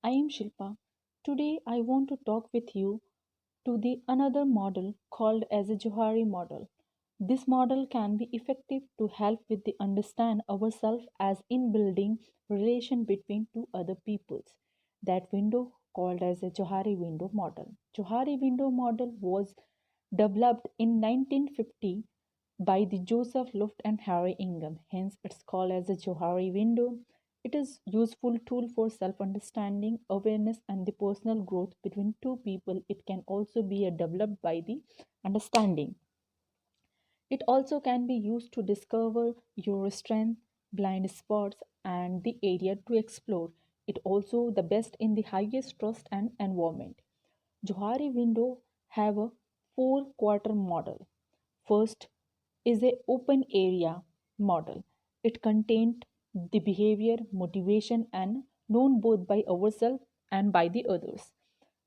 I am Shilpa. Today I want to talk with you to the another model called as a Johari model. This model can be effective to help with the understand ourselves as in building relation between two other peoples. That window called as a Johari window model. Johari window model was developed in 1950 by the Joseph Luft and Harry Ingham. Hence, it's called as a Johari window. It is useful tool for self-understanding, awareness, and the personal growth between two people. It can also be developed by the understanding. It also can be used to discover your strength, blind spots, and the area to explore. It also the best in the highest trust and environment. Johari window have a four-quarter model. First is a open area model. It contained the behavior, motivation, and known both by ourselves and by the others.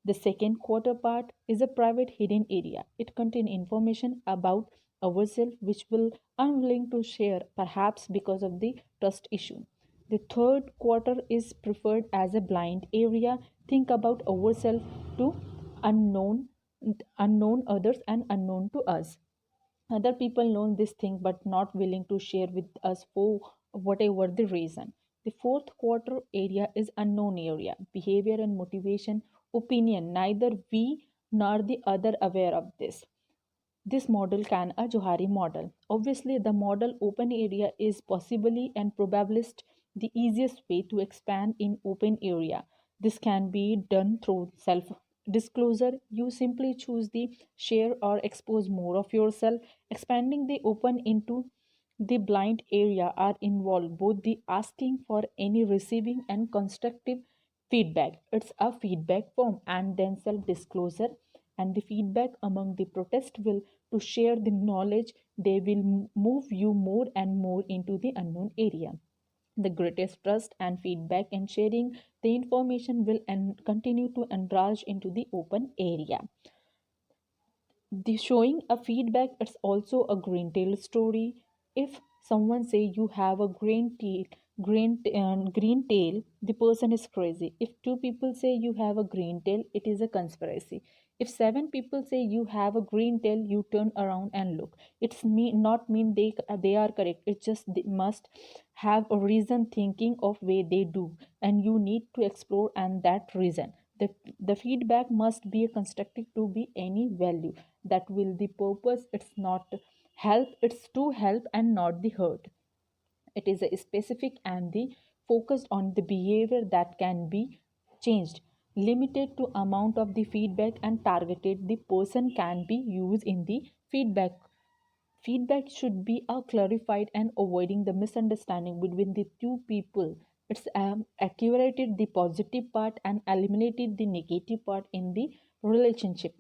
The second quarter part is a private hidden area. It contains information about ourselves which will unwilling to share, perhaps because of the trust issue. The third quarter is preferred as a blind area. Think about ourselves to unknown, unknown others and unknown to us. Other people know this thing but not willing to share with us for whatever the reason. The fourth quarter area is unknown area, behavior and motivation, opinion. Neither we nor the other aware of this. This model can a Johari model. Obviously, the model open area is possibly and probabilist the easiest way to expand in open area. This can be done through self disclosure. You simply choose the share or expose more of yourself. Expanding the open into the blind area are involved both the asking for any receiving and constructive feedback. It's a feedback form and then self disclosure, and the feedback among the protest will to share the knowledge. They will move you more and more into the unknown area. The greatest trust and feedback and sharing the information will continue to enlarge into the open area. The showing a feedback, it's also a green tail story. If someone say you have a green tail, the person is crazy. If two people say you have a green tail, it is a conspiracy. If seven people say you have a green tail, you turn around and look. It's not mean they are correct. It's just they must have a reason thinking of way they do, and you need to explore and that reason. The feedback must be constructive to be any value that will the purpose. It's not help, it's to help and not the hurt. It is a specific and the focused on the behavior that can be changed, limited to amount of the feedback and targeted the person can be used in the feedback. Feedback should be clarified and avoiding the misunderstanding between the two people. It's accurated the positive part and eliminated the negative part in the relationship.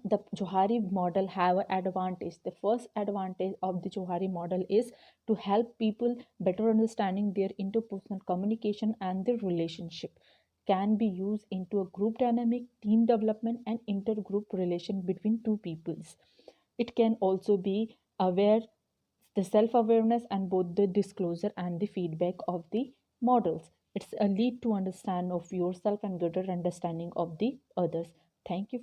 The Johari model have an advantage. The first advantage of the Johari model is to help people better understanding their interpersonal communication and their relationship. Can be used into a group dynamic, team development, and intergroup relation between two peoples. It can also be aware the self-awareness and both the disclosure and the feedback of the models. It's a lead to understand of yourself and greater understanding of the others. Thank you.